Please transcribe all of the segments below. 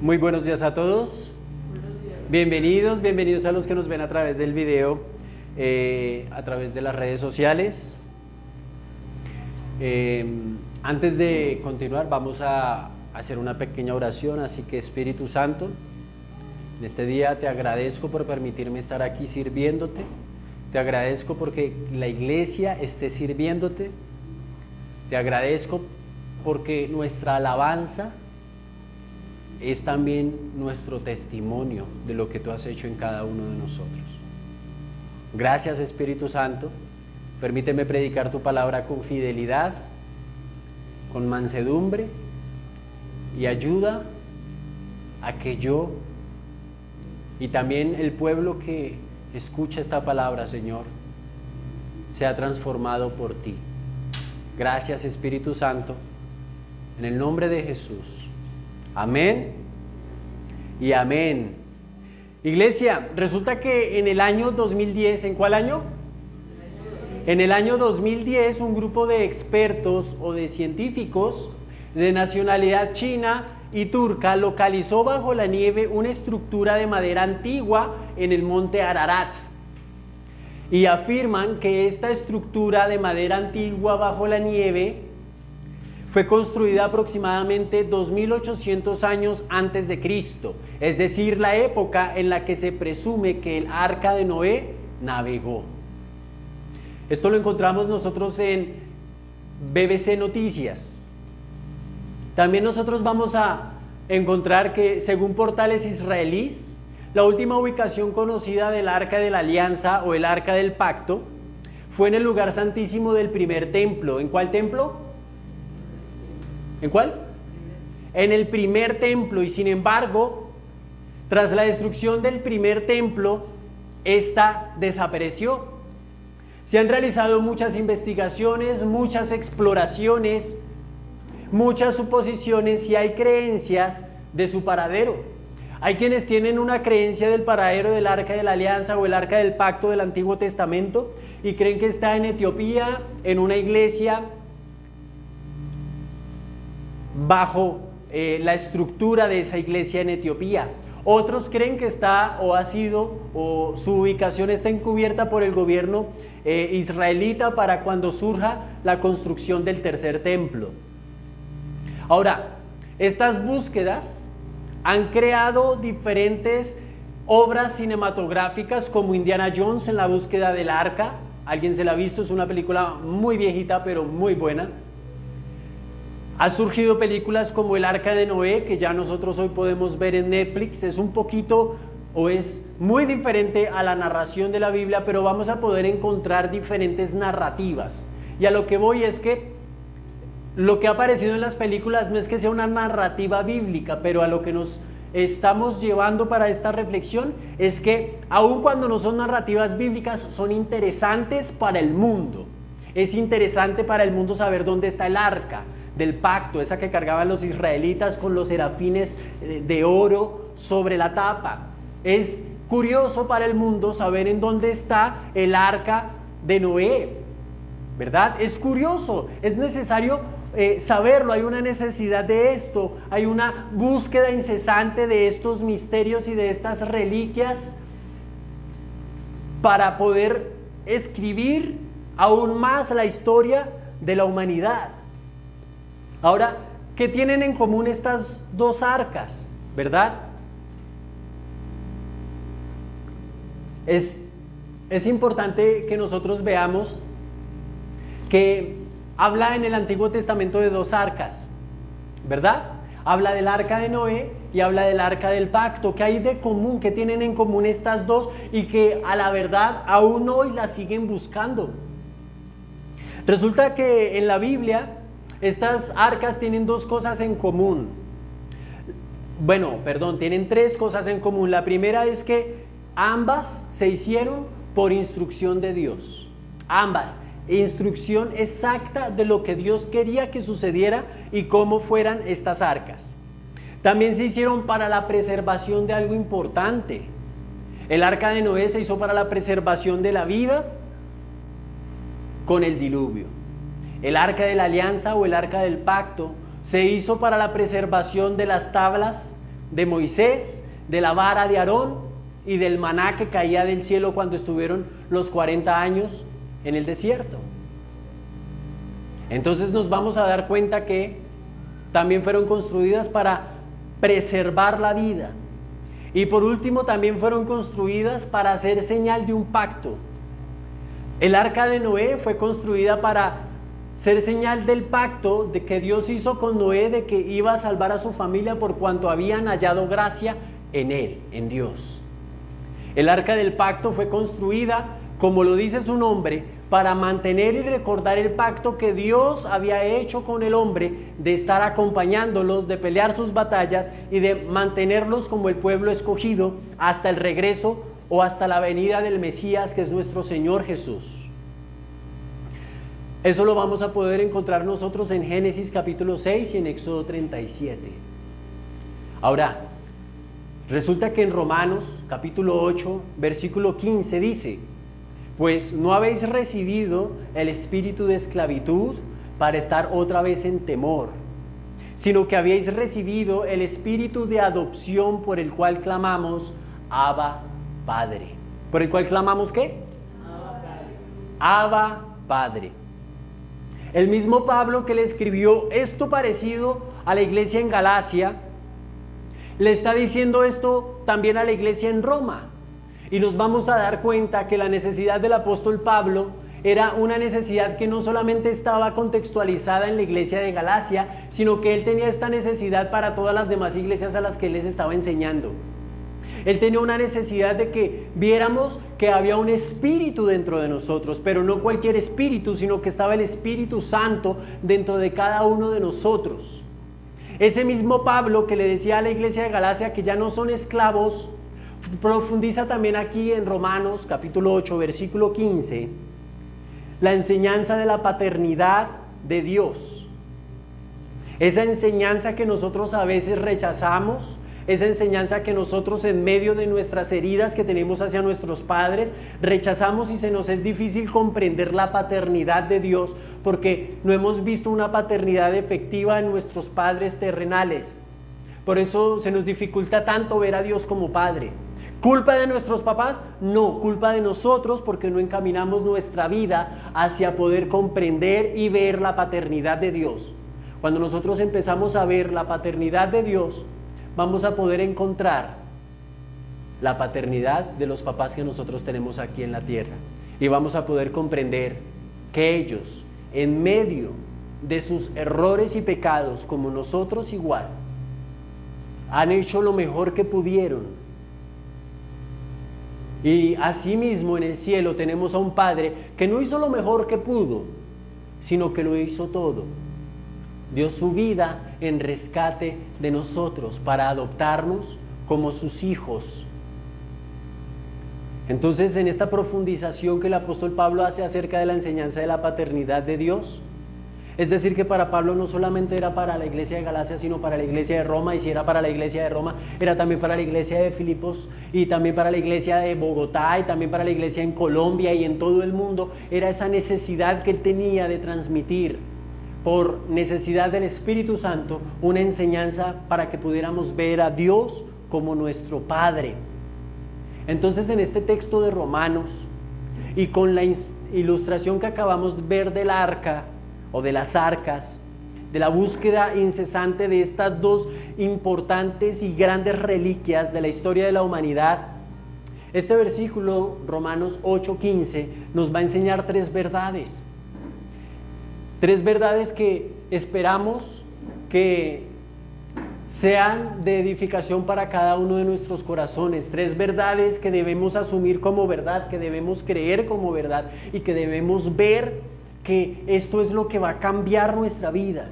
Muy buenos días a todos. Bienvenidos a los que nos ven a través del video, a través de las redes sociales. Antes de continuar, vamos a hacer una pequeña oración, así que Espíritu Santo, en este día te agradezco por permitirme estar aquí sirviéndote. Te agradezco porque la iglesia esté sirviéndote. Te agradezco porque nuestra alabanza es también nuestro testimonio de lo que tú has hecho en cada uno de nosotros. Gracias, Espíritu Santo. Permíteme predicar tu palabra con fidelidad, con mansedumbre, y ayuda a que yo y también el pueblo que escucha esta palabra, Señor, sea transformado por ti. Gracias, Espíritu Santo, en el nombre de Jesús. Amén y amén. Iglesia, resulta que en el año 2010, ¿en cuál año? En el año 2010, un grupo de expertos o de científicos de nacionalidad china y turca localizó bajo la nieve una estructura de madera antigua en el monte Ararat. Y afirman que esta estructura de madera antigua bajo la nieve fue construida aproximadamente 2800 años antes de Cristo, es decir, la época en la que se presume que el arca de Noé navegó. Esto lo encontramos nosotros en BBC Noticias. También nosotros vamos a encontrar que, según portales israelíes, la última ubicación conocida del arca de la alianza o el arca del pacto fue en el lugar santísimo del primer templo. ¿En cuál templo? ¿En cuál? En el primer templo. Y sin embargo, tras la destrucción del primer templo, esta desapareció. Se han realizado muchas investigaciones, muchas exploraciones, muchas suposiciones, y hay creencias de su paradero. Hay quienes tienen una creencia del paradero del arca de la alianza o el arca del pacto del Antiguo Testamento y creen que está en Etiopía, en una iglesia, bajo la estructura de esa iglesia en Etiopía. Otros creen que está o ha sido o su ubicación está encubierta por el gobierno israelita para cuando surja la construcción del tercer templo. Ahora, estas búsquedas han creado diferentes obras cinematográficas como Indiana Jones en la búsqueda del arca. ¿Alguien se la ha visto? Es una película muy viejita pero muy buena. Han surgido películas como El Arca de Noé, que ya nosotros hoy podemos ver en Netflix. Es un poquito o es muy diferente a la narración de la Biblia, pero vamos a poder encontrar diferentes narrativas. Y a lo que voy es que lo que ha aparecido en las películas no es que sea una narrativa bíblica, pero a lo que nos estamos llevando para esta reflexión es que aun cuando no son narrativas bíblicas, son interesantes para el mundo. Es interesante para el mundo saber dónde está el arca del pacto, esa que cargaban los israelitas con los serafines de oro sobre la tapa. Es curioso para el mundo saber en dónde está el arca de Noé, ¿verdad? Es curioso, es necesario saberlo, hay una necesidad de esto, hay una búsqueda incesante de estos misterios y de estas reliquias para poder escribir aún más la historia de la humanidad. Ahora, ¿qué tienen en común estas dos arcas? ¿Verdad? Es importante que nosotros veamos que habla en el Antiguo Testamento de dos arcas, ¿verdad? Habla del arca de Noé y habla del arca del pacto. ¿Qué hay de común? ¿Qué tienen en común estas dos? Y que a la verdad aún hoy las siguen buscando. Resulta que en la Biblia estas arcas tienen dos cosas en común. Tienen tres cosas en común. La primera es que ambas se hicieron por instrucción de Dios. Ambas, instrucción exacta de lo que Dios quería que sucediera y cómo fueran estas arcas. También se hicieron para la preservación de algo importante. El arca de Noé se hizo para la preservación de la vida con el diluvio. El arca de la alianza o el arca del pacto se hizo para la preservación de las tablas de Moisés, de la vara de Aarón y del maná que caía del cielo cuando estuvieron los 40 años en el desierto. Entonces nos vamos a dar cuenta que también fueron construidas para preservar la vida. Y por último también fueron construidas para hacer señal de un pacto. El arca de Noé fue construida para ser señal del pacto de que Dios hizo con Noé, de que iba a salvar a su familia por cuanto habían hallado gracia en él, en Dios. El arca del pacto fue construida, como lo dice su nombre, para mantener y recordar el pacto que Dios había hecho con el hombre, de estar acompañándolos, de pelear sus batallas y de mantenerlos como el pueblo escogido hasta el regreso o hasta la venida del Mesías, que es nuestro Señor Jesús. Eso lo vamos a poder encontrar nosotros en Génesis capítulo 6 y en Éxodo 37. Ahora, resulta que en Romanos capítulo 8, versículo 15 dice: pues no habéis recibido el espíritu de esclavitud para estar otra vez en temor, sino que habéis recibido el espíritu de adopción, por el cual clamamos, Abba, Padre. ¿Por el cual clamamos qué? Abba, Padre. Abba, Padre. El mismo Pablo que le escribió esto parecido a la iglesia en Galacia, le está diciendo esto también a la iglesia en Roma. Y nos vamos a dar cuenta que la necesidad del apóstol Pablo era una necesidad que no solamente estaba contextualizada en la iglesia de Galacia, sino que él tenía esta necesidad para todas las demás iglesias a las que él les estaba enseñando. Él tenía una necesidad de que viéramos que había un espíritu dentro de nosotros, pero no cualquier espíritu, sino que estaba el Espíritu Santo dentro de cada uno de nosotros. Ese mismo Pablo que le decía a la iglesia de Galacia que ya no son esclavos, profundiza también aquí en Romanos capítulo 8, versículo 15, la enseñanza de la paternidad de Dios. Esa enseñanza que nosotros a veces rechazamos, esa enseñanza que nosotros en medio de nuestras heridas que tenemos hacia nuestros padres, rechazamos y se nos es difícil comprender la paternidad de Dios, porque no hemos visto una paternidad efectiva en nuestros padres terrenales. Por eso se nos dificulta tanto ver a Dios como Padre. ¿Culpa de nuestros papás? No, culpa de nosotros, porque no encaminamos nuestra vida hacia poder comprender y ver la paternidad de Dios. Cuando nosotros empezamos a ver la paternidad de Dios, vamos a poder encontrar la paternidad de los papás que nosotros tenemos aquí en la tierra. Y vamos a poder comprender que ellos, en medio de sus errores y pecados, como nosotros igual, han hecho lo mejor que pudieron. Y asimismo en el cielo tenemos a un Padre que no hizo lo mejor que pudo, sino que lo hizo todo. Dio su vida en rescate de nosotros para adoptarnos como sus hijos. Entonces, en esta profundización que el apóstol Pablo hace acerca de la enseñanza de la paternidad de Dios, es decir, que para Pablo no solamente era para la iglesia de Galacia, sino para la iglesia de Roma, y si era para la iglesia de Roma, era también para la iglesia de Filipos, y también para la iglesia de Bogotá, y también para la iglesia en Colombia y en todo el mundo. Era esa necesidad que él tenía de transmitir, por necesidad del Espíritu Santo, una enseñanza para que pudiéramos ver a Dios como nuestro Padre. Entonces, en este texto de Romanos, y con la ilustración que acabamos de ver del arca, o de las arcas, de la búsqueda incesante de estas dos importantes y grandes reliquias de la historia de la humanidad, este versículo, Romanos 8:15, nos va a enseñar tres verdades que esperamos que sean de edificación para cada uno de nuestros corazones, tres verdades que debemos asumir como verdad, que debemos creer como verdad y que debemos ver que esto es lo que va a cambiar nuestra vida.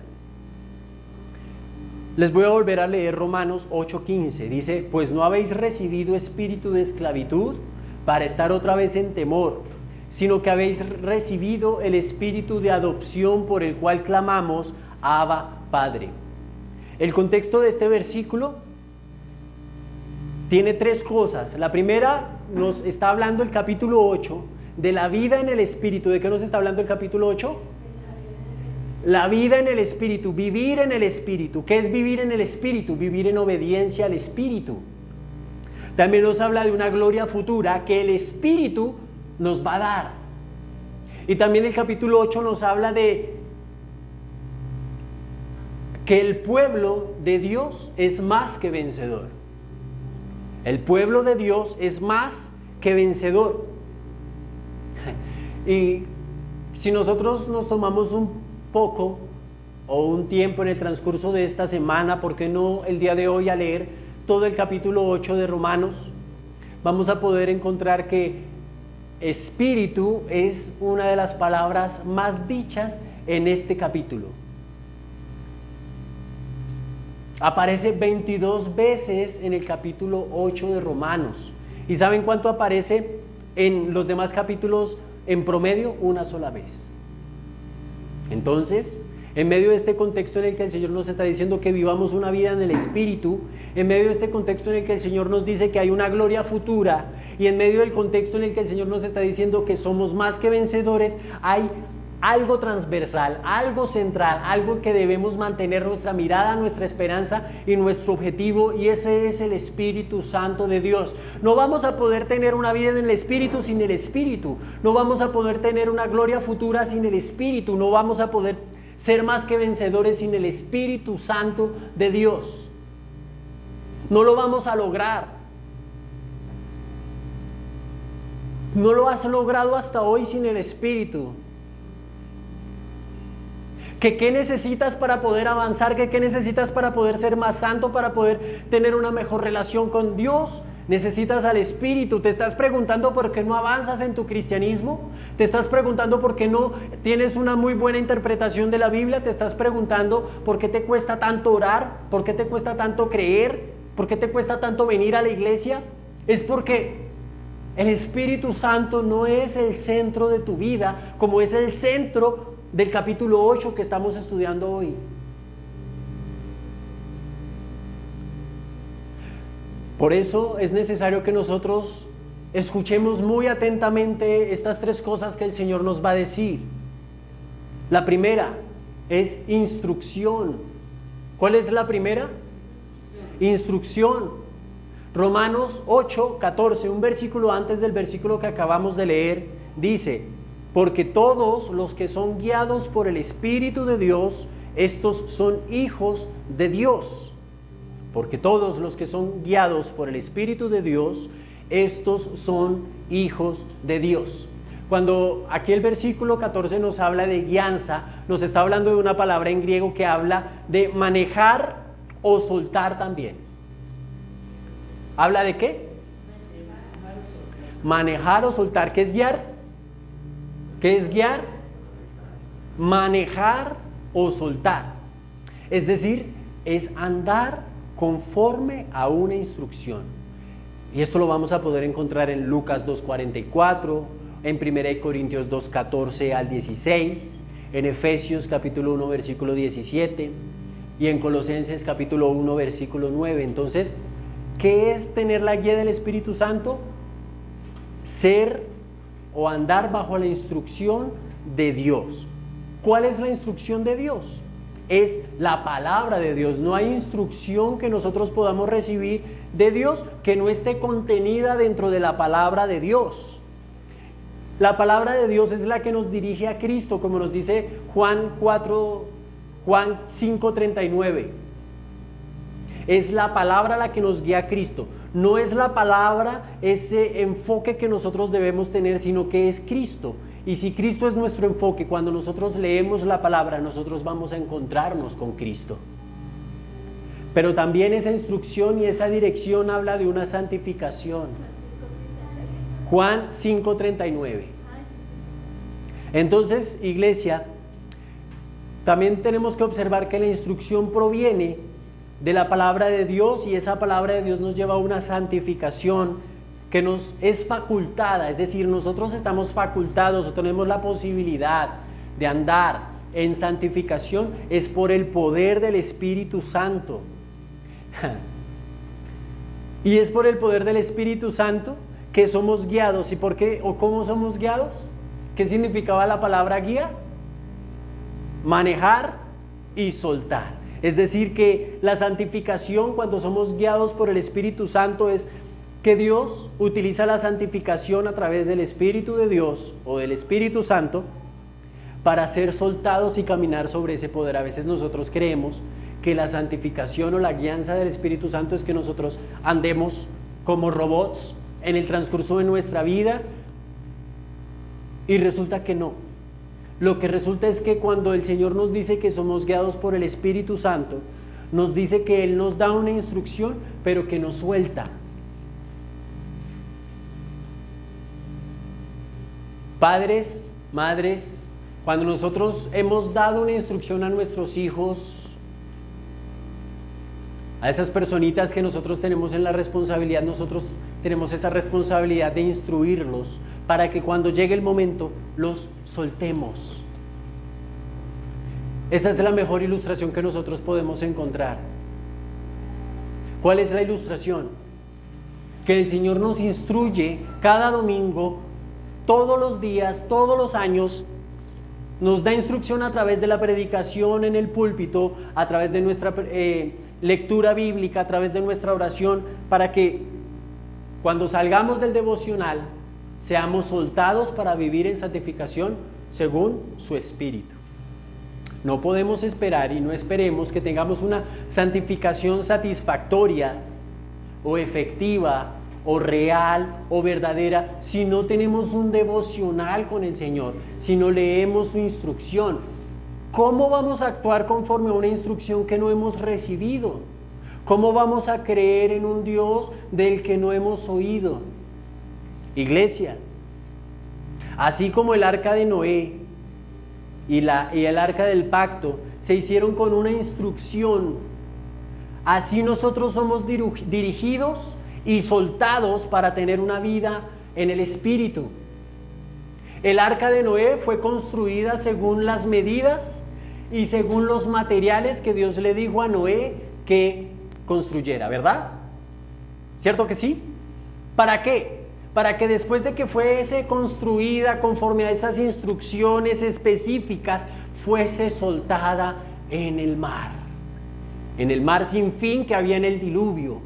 Les voy a volver a leer Romanos 8:15. Dice: pues no habéis recibido espíritu de esclavitud para estar otra vez en temor, sino que habéis recibido el espíritu de adopción, por el cual clamamos, Abba, Padre. El contexto de este versículo tiene tres cosas. La primera, nos está hablando el capítulo 8 de la vida en el Espíritu. ¿De qué nos está hablando el capítulo 8? La vida en el Espíritu, vivir en el Espíritu. ¿Qué es vivir en el Espíritu? Vivir en obediencia al Espíritu. También nos habla de una gloria futura que el Espíritu nos va a dar. Y también el capítulo 8 nos habla de que el pueblo de Dios es más que vencedor. El pueblo de Dios es más que vencedor. Y si nosotros nos tomamos un poco o un tiempo en el transcurso de esta semana, ¿por qué no el día de hoy a leer todo el capítulo 8 de Romanos? Vamos a poder encontrar que espíritu es una de las palabras más dichas en este capítulo. Aparece 22 veces en el capítulo 8 de Romanos. ¿Y saben cuánto aparece en los demás capítulos en promedio? Una sola vez. Entonces, en medio de este contexto en el que el Señor nos está diciendo que vivamos una vida en el Espíritu, en medio de este contexto en el que el Señor nos dice que hay una gloria futura, y en medio del contexto en el que el Señor nos está diciendo que somos más que vencedores, hay algo transversal, algo central, algo que debemos mantener nuestra mirada, nuestra esperanza y nuestro objetivo, y ese es el Espíritu Santo de Dios. No vamos a poder tener una vida en el Espíritu sin el Espíritu, no vamos a poder tener una gloria futura sin el Espíritu, no vamos a poder ser más que vencedores sin el Espíritu Santo de Dios. No lo vamos a lograr. No lo has logrado hasta hoy sin el Espíritu. ¿Qué necesitas para poder avanzar? ¿Qué necesitas para poder ser más santo? Para poder tener una mejor relación con Dios. Necesitas al Espíritu. ¿Te estás preguntando por qué no avanzas en tu cristianismo? ¿Te estás preguntando por qué no tienes una muy buena interpretación de la Biblia? ¿Te estás preguntando por qué te cuesta tanto orar? ¿Por qué te cuesta tanto creer? ¿Por qué te cuesta tanto venir a la iglesia? Es porque el Espíritu Santo no es el centro de tu vida, como es el centro del capítulo 8 que estamos estudiando hoy. Por eso es necesario que nosotros escuchemos muy atentamente estas tres cosas que el Señor nos va a decir. La primera es instrucción. ¿Cuál es la primera? Instrucción. Romanos 8:14, un versículo antes del versículo que acabamos de leer, dice: porque todos los que son guiados por el Espíritu de Dios, estos son hijos de Dios. Porque todos los que son guiados por el Espíritu de Dios, estos son hijos de Dios. Cuando aquí el versículo 14 nos habla de guianza, nos está hablando de una palabra en griego que habla de manejar o soltar también. ¿Habla de qué? Manejar o soltar. ¿Qué es guiar? ¿Qué es guiar? Manejar o soltar. Es decir, es andar conforme a una instrucción. Y esto lo vamos a poder encontrar en Lucas 2:44, en 1 Corintios 2:14 al 16, en Efesios capítulo 1 versículo 17 y en Colosenses capítulo 1 versículo 9. Entonces, ¿qué es tener la guía del Espíritu Santo? Ser o andar bajo la instrucción de Dios. ¿Cuál es la instrucción de Dios? Es la palabra de Dios. No hay instrucción que nosotros podamos recibir de Dios que no esté contenida dentro de la palabra de Dios. La palabra de Dios es la que nos dirige a Cristo, como nos dice Juan 5:39. Es la palabra la que nos guía a Cristo. No es la palabra ese enfoque que nosotros debemos tener, sino que es Cristo. Y si Cristo es nuestro enfoque, cuando nosotros leemos la palabra, nosotros vamos a encontrarnos con Cristo. Pero también esa instrucción y esa dirección habla de una santificación. Juan 5:39. Entonces, iglesia, también tenemos que observar que la instrucción proviene de la palabra de Dios, y esa palabra de Dios nos lleva a una santificación que nos es facultada, es decir, nosotros estamos facultados o tenemos la posibilidad de andar en santificación, es por el poder del Espíritu Santo. Y es por el poder del Espíritu Santo que somos guiados. ¿Y por qué o cómo somos guiados? ¿Qué significaba la palabra guía? manejar y soltar. Es decir, que la santificación, cuando somos guiados por el Espíritu Santo, es que Dios utiliza la santificación a través del Espíritu de Dios o del Espíritu Santo para ser soltados y caminar sobre ese poder. A veces nosotros creemos que la santificación o la guianza del Espíritu Santo es que nosotros andemos como robots en el transcurso de nuestra vida, y resulta que no. Lo que resulta es que cuando el Señor nos dice que somos guiados por el Espíritu Santo, nos dice que Él nos da una instrucción, pero que nos suelta. Padres, madres, cuando nosotros hemos dado una instrucción a nuestros hijos, a esas personitas que nosotros tenemos en la responsabilidad, nosotros tenemos esa responsabilidad de instruirlos para que cuando llegue el momento los soltemos. Esa es la mejor ilustración que nosotros podemos encontrar. ¿Cuál es la ilustración? Que el Señor nos instruye cada domingo, todos los días, todos los años, nos da instrucción a través de la predicación en el púlpito, a través de nuestra lectura bíblica, a través de nuestra oración, para que cuando salgamos del devocional seamos soltados para vivir en santificación según su Espíritu. No podemos esperar y no esperemos que tengamos una santificación satisfactoria o efectiva o real o verdadera si no tenemos un devocional con el Señor, si no leemos su instrucción. ¿Cómo vamos a actuar conforme a una instrucción que no hemos recibido? ¿Cómo vamos a creer en un Dios del que no hemos oído? Iglesia, así como el arca de Noé y el arca del pacto se hicieron con una instrucción, así nosotros somos dirigidos y soltados para tener una vida en el Espíritu. El arca de Noé fue construida según las medidas y según los materiales que Dios le dijo a Noé que construyera, ¿verdad? ¿Cierto que sí? ¿Para qué? Para que después de que fuese construida conforme a esas instrucciones específicas, fuese soltada en el mar sin fin que había en el diluvio.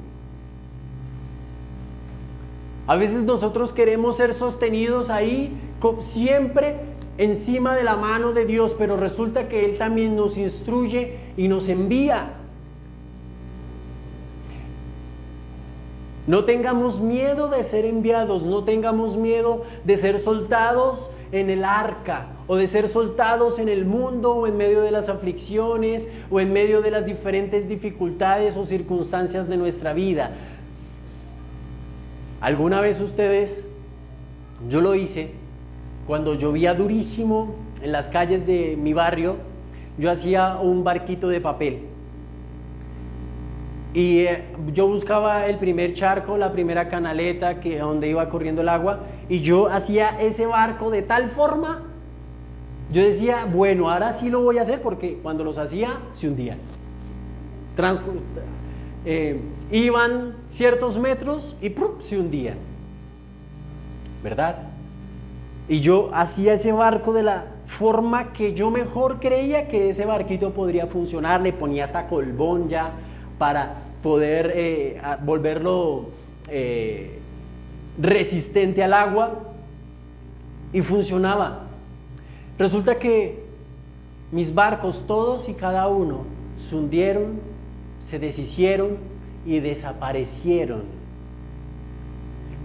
A veces nosotros queremos ser sostenidos ahí, siempre encima de la mano de Dios, pero resulta que Él también nos instruye y nos envía. No tengamos miedo de ser enviados, no tengamos miedo de ser soltados en el arca, o de ser soltados en el mundo, o en medio de las aflicciones, o en medio de las diferentes dificultades o circunstancias de nuestra vida. ¿Alguna vez ustedes, yo lo hice, cuando llovía durísimo en las calles de mi barrio, yo hacía un barquito de papel? Y yo buscaba el primer charco, la primera canaleta donde iba corriendo el agua, y yo hacía ese barco de tal forma, yo decía, bueno, ahora sí lo voy a hacer, porque cuando los hacía se hundían. Iban ciertos metros y ¡prum!, se hundían, ¿verdad? Y yo hacía ese barco de la forma que yo mejor creía que ese barquito podría funcionar, le ponía hasta colbón ya para poder volverlo resistente al agua, y funcionaba. Resulta que mis barcos, todos y cada uno, se hundieron, se deshicieron y desaparecieron.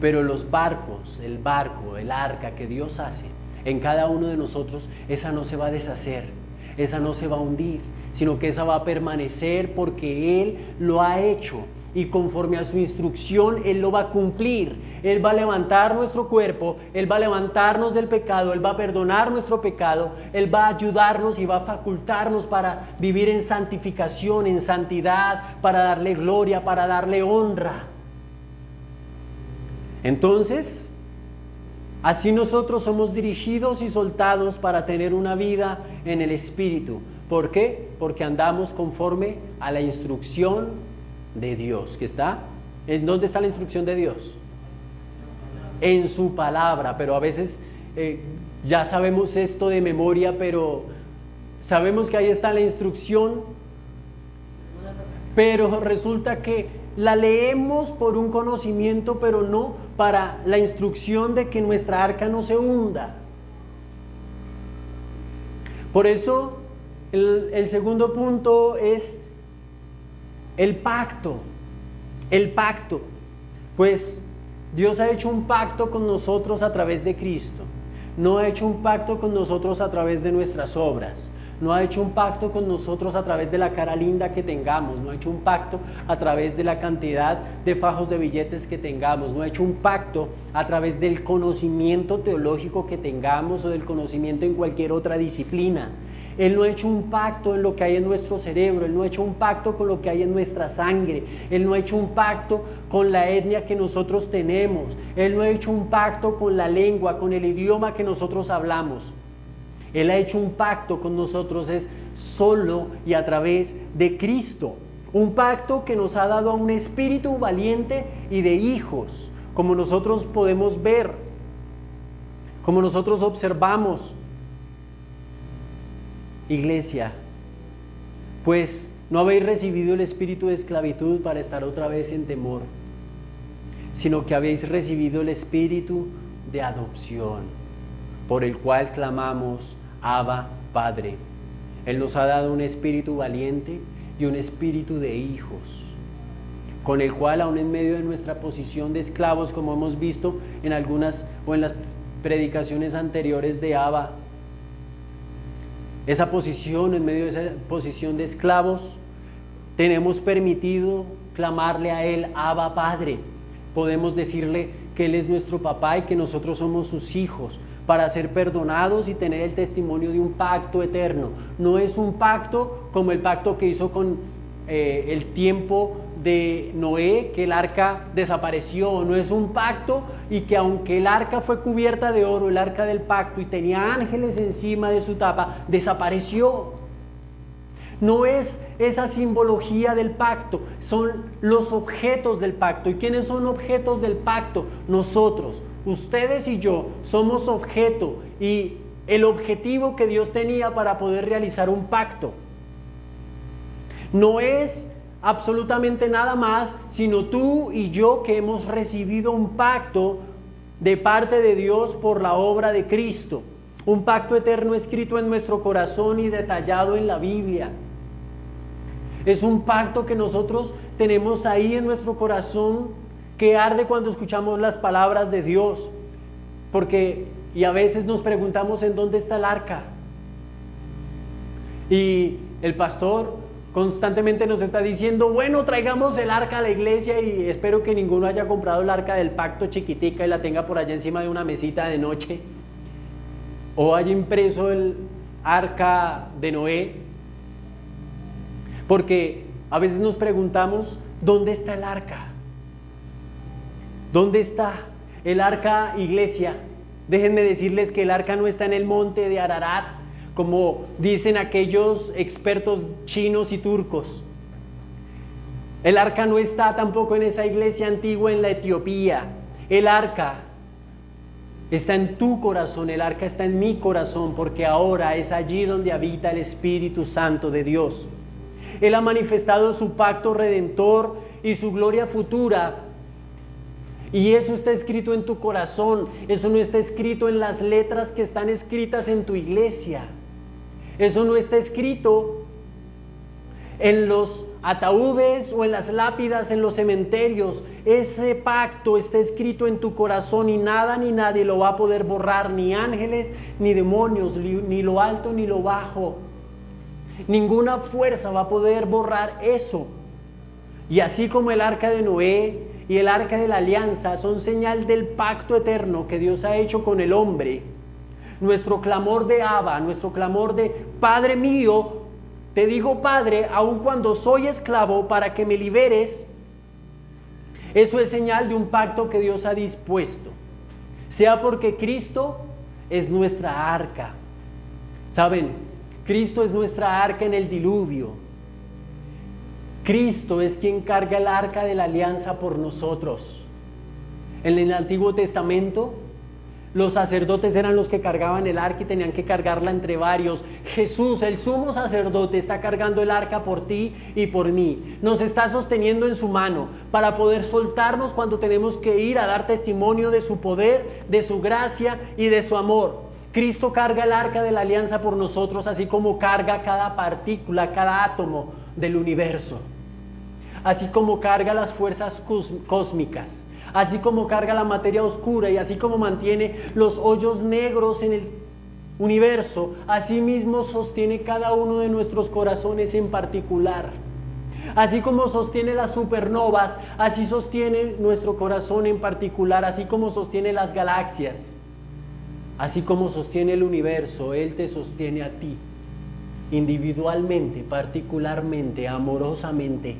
Pero los barcos, el barco, el arca que Dios hace en cada uno de nosotros, esa no se va a deshacer, esa no se va a hundir, sino que esa va a permanecer porque Él lo ha hecho, y conforme a su instrucción Él lo va a cumplir. Él va a levantar nuestro cuerpo, Él va a levantarnos del pecado, Él va a perdonar nuestro pecado, Él va a ayudarnos y va a facultarnos para vivir en santificación, en santidad, para darle gloria, para darle honra. Entonces, así nosotros somos dirigidos y soltados para tener una vida en el Espíritu. ¿Por qué? Porque andamos conforme a la instrucción de Dios, que está. ¿En dónde está la instrucción de Dios? En su palabra. Pero a veces ya sabemos esto de memoria, pero Sabemos que ahí está la instrucción, pero resulta que la leemos por un conocimiento, pero no para la instrucción de que nuestra arca no se hunda. Por eso el segundo punto es el pacto. El pacto. Pues Dios ha hecho un pacto con nosotros a través de Cristo. No ha hecho un pacto con nosotros a través de nuestras obras. No ha hecho un pacto con nosotros a través de la cara linda que tengamos. No ha hecho un pacto a través de la cantidad de fajos de billetes que tengamos. No ha hecho un pacto a través del conocimiento teológico que tengamos o del conocimiento en cualquier otra disciplina. Él no ha hecho un pacto en lo que hay en nuestro cerebro. Él no ha hecho un pacto con lo que hay en nuestra sangre. Él no ha hecho un pacto con la etnia que nosotros tenemos. Él no ha hecho un pacto con la lengua, con el idioma que nosotros hablamos. Él ha hecho un pacto con nosotros, es solo y a través de Cristo. Un pacto que nos ha dado a un espíritu valiente y de hijos, como nosotros podemos ver, como nosotros observamos. Iglesia, pues no habéis recibido el espíritu de esclavitud para estar otra vez en temor, sino que habéis recibido el espíritu de adopción, por el cual clamamos, Abba, Padre. Él nos ha dado un espíritu valiente y un espíritu de hijos, con el cual aún en medio de nuestra posición de esclavos, como hemos visto en algunas o en las predicaciones anteriores de Abba, esa posición, en medio de esa posición de esclavos, tenemos permitido clamarle a Él, Abba, Padre. Podemos decirle que Él es nuestro papá y que nosotros somos sus hijos, para ser perdonados y tener el testimonio de un pacto eterno. No es un pacto como el pacto que hizo con el tiempo de Noé, que el arca desapareció. No es un pacto y que aunque el arca fue cubierta de oro, el arca del pacto, y tenía ángeles encima de su tapa, desapareció. No es esa simbología del pacto, son los objetos del pacto. ¿Y quiénes son objetos del pacto? Nosotros, ustedes y yo somos objeto y el objetivo que Dios tenía para poder realizar un pacto. No es absolutamente nada más, sino tú y yo que hemos recibido un pacto de parte de Dios por la obra de Cristo. Un pacto eterno escrito en nuestro corazón y detallado en la Biblia. Es un pacto que nosotros tenemos ahí en nuestro corazón, que arde cuando escuchamos las palabras de Dios. Y a veces nos preguntamos en dónde está el arca. Y el pastor constantemente nos está diciendo, bueno, traigamos el arca a la iglesia, y espero que ninguno haya comprado el arca del pacto chiquitica y la tenga por allá encima de una mesita de noche, o haya impreso el arca de Noé, porque a veces nos preguntamos, ¿dónde está el arca? ¿Dónde está el arca, iglesia? Déjenme decirles que el arca no está en el monte de Ararat, como dicen aquellos expertos chinos y turcos. El arca no está tampoco en esa iglesia antigua en la Etiopía. El arca está en tu corazón, el arca está en mi corazón, porque ahora es allí donde habita el Espíritu Santo de Dios. Él ha manifestado su pacto redentor y su gloria futura, y eso está escrito en tu corazón. Eso no está escrito en las letras que están escritas en tu iglesia. Eso no está escrito en los ataúdes o en las lápidas en los cementerios. Ese pacto está escrito en tu corazón, y nada ni nadie lo va a poder borrar, ni ángeles ni demonios, ni lo alto ni lo bajo. Ninguna fuerza va a poder borrar eso. Y así como el arca de Noé y el arca de la alianza son señal del pacto eterno que Dios ha hecho con el hombre, nuestro clamor de Abba, nuestro clamor de Padre mío, te digo Padre, aun cuando soy esclavo, para que me liberes, eso es señal de un pacto que Dios ha dispuesto, sea porque Cristo es nuestra arca. ¿Saben? Cristo es nuestra arca en el diluvio. Cristo es quien carga el arca de la alianza por nosotros. En el Antiguo Testamento, Los sacerdotes eran los que cargaban el arca y tenían que cargarla entre varios. Jesús, el sumo sacerdote, está cargando el arca por ti y por mí. Nos está sosteniendo en su mano para poder soltarnos cuando tenemos que ir a dar testimonio de su poder, de su gracia y de su amor. Cristo carga el arca de la alianza por nosotros, así como carga cada partícula, cada átomo del universo. Así como carga las fuerzas cósmicas. Así como carga la materia oscura y así como mantiene los hoyos negros en el universo, así mismo sostiene cada uno de nuestros corazones en particular. Así como sostiene las supernovas, así sostiene nuestro corazón en particular, así como sostiene las galaxias, así como sostiene el universo, Él te sostiene a ti, individualmente, particularmente, amorosamente.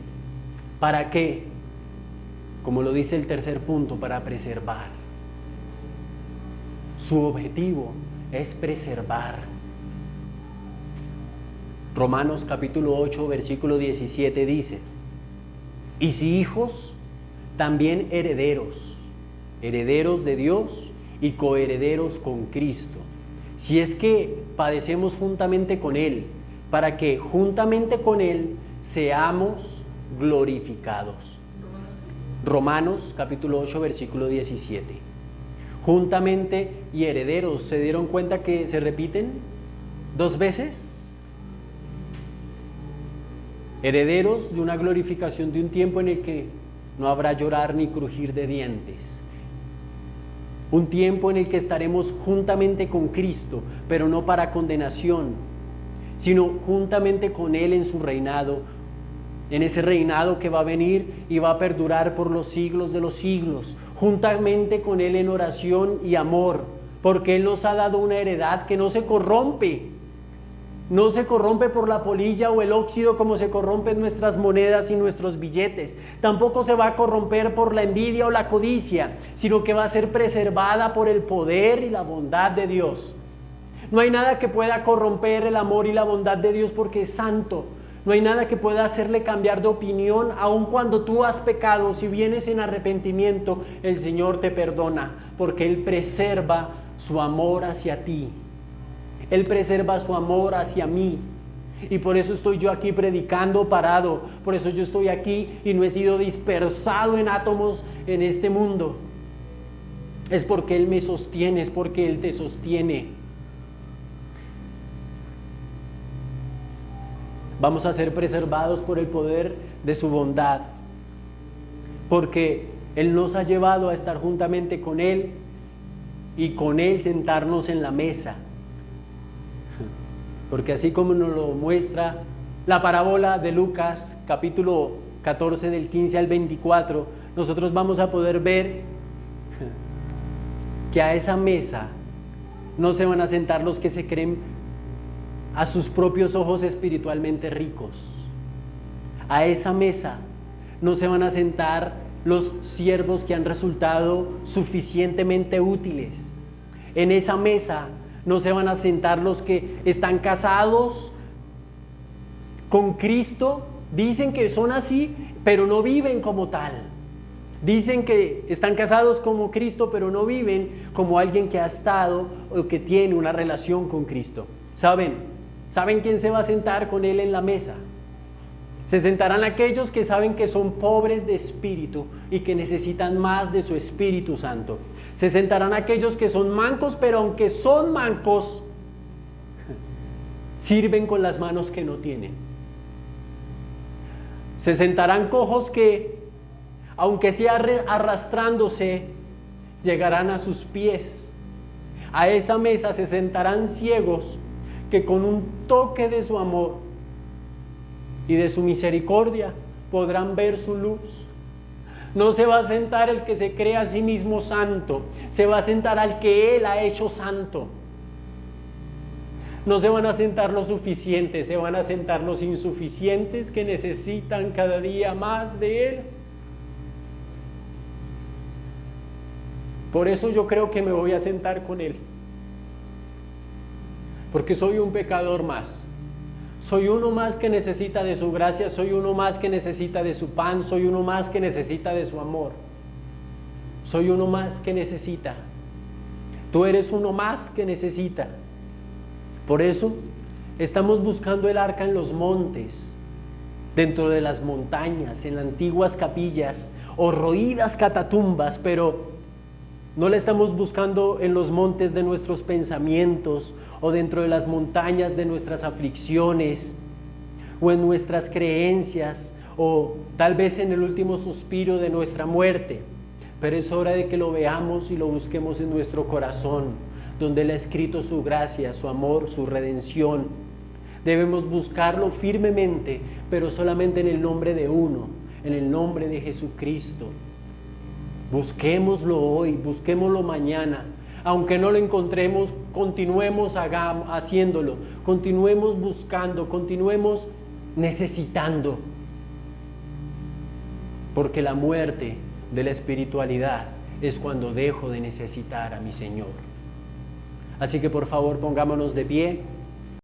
¿Para qué? Como lo dice el tercer punto, para preservar. Su objetivo es preservar. Romanos capítulo 8, versículo 17 dice: y si hijos, también herederos, herederos de Dios y coherederos con Cristo, si es que padecemos juntamente con Él, para que juntamente con Él seamos glorificados. Romanos capítulo 8, versículo 17. Juntamente y herederos, ¿se dieron cuenta que se repiten 2 veces? Herederos de una glorificación, de un tiempo en el que no habrá llorar ni crujir de dientes. Un tiempo en el que estaremos juntamente con Cristo, pero no para condenación, sino juntamente con Él en su reinado, en ese reinado que va a venir y va a perdurar por los siglos de los siglos, juntamente con Él en oración y amor, porque Él nos ha dado una heredad que no se corrompe. No se corrompe por la polilla o el óxido como se corrompen nuestras monedas y nuestros billetes. Tampoco se va a corromper por la envidia o la codicia, sino que va a ser preservada por el poder y la bondad de Dios. No hay nada que pueda corromper el amor y la bondad de Dios porque es santo. No hay nada que pueda hacerle cambiar de opinión, aun cuando tú has pecado. Si vienes en arrepentimiento, el Señor te perdona, porque Él preserva su amor hacia ti. Él preserva su amor hacia mí. Y por eso estoy yo aquí predicando parado. Por eso yo estoy aquí y no he sido dispersado en átomos en este mundo. Es porque Él me sostiene, es porque Él te sostiene. Vamos a ser preservados por el poder de su bondad, porque Él nos ha llevado a estar juntamente con Él y con Él sentarnos en la mesa. Porque así como nos lo muestra la parábola de Lucas, capítulo 14 del 15 al 24, nosotros vamos a poder ver que a esa mesa no se van a sentar los que se creen a sus propios ojos espiritualmente ricos. A esa mesa no se van a sentar los siervos que han resultado suficientemente útiles. En esa mesa no se van a sentar los que están casados con Cristo, dicen que son así, pero no viven como tal. Dicen que están casados como Cristo, pero no viven como alguien que ha estado o que tiene una relación con Cristo. ¿Saben quién se va a sentar con Él en la mesa? Se sentarán aquellos que saben que son pobres de espíritu y que necesitan más de su Espíritu Santo. Se sentarán aquellos que son mancos, pero aunque son mancos, sirven con las manos que no tienen. Se sentarán cojos que, aunque sea arrastrándose, llegarán a sus pies. A esa mesa se sentarán ciegos que con un toque de su amor y de su misericordia podrán ver su luz. No se va a sentar el que se cree a sí mismo santo, se va a sentar al que Él ha hecho santo. No se van a sentar los suficientes, se van a sentar los insuficientes que necesitan cada día más de Él. Por eso yo creo que me voy a sentar con Él, porque soy un pecador más. Soy uno más que necesita de su gracia, soy uno más que necesita de su pan, soy uno más que necesita de su amor. Soy uno más que necesita. Tú eres uno más que necesita. Por eso estamos buscando el arca en los montes, dentro de las montañas, en antiguas capillas o roídas catatumbas, pero no la estamos buscando en los montes de nuestros pensamientos o dentro de las montañas de nuestras aflicciones o en nuestras creencias o tal vez en el último suspiro de nuestra muerte. Pero es hora de que lo veamos y lo busquemos en nuestro corazón, donde Él ha escrito su gracia, su amor, su redención. Debemos buscarlo firmemente, pero solamente en el nombre de uno, en el nombre de Jesucristo. Busquémoslo hoy, busquémoslo mañana. Aunque no lo encontremos, continuemos haciéndolo, continuemos buscando, continuemos necesitando. Porque la muerte de la espiritualidad es cuando dejo de necesitar a mi Señor. Así que por favor pongámonos de pie.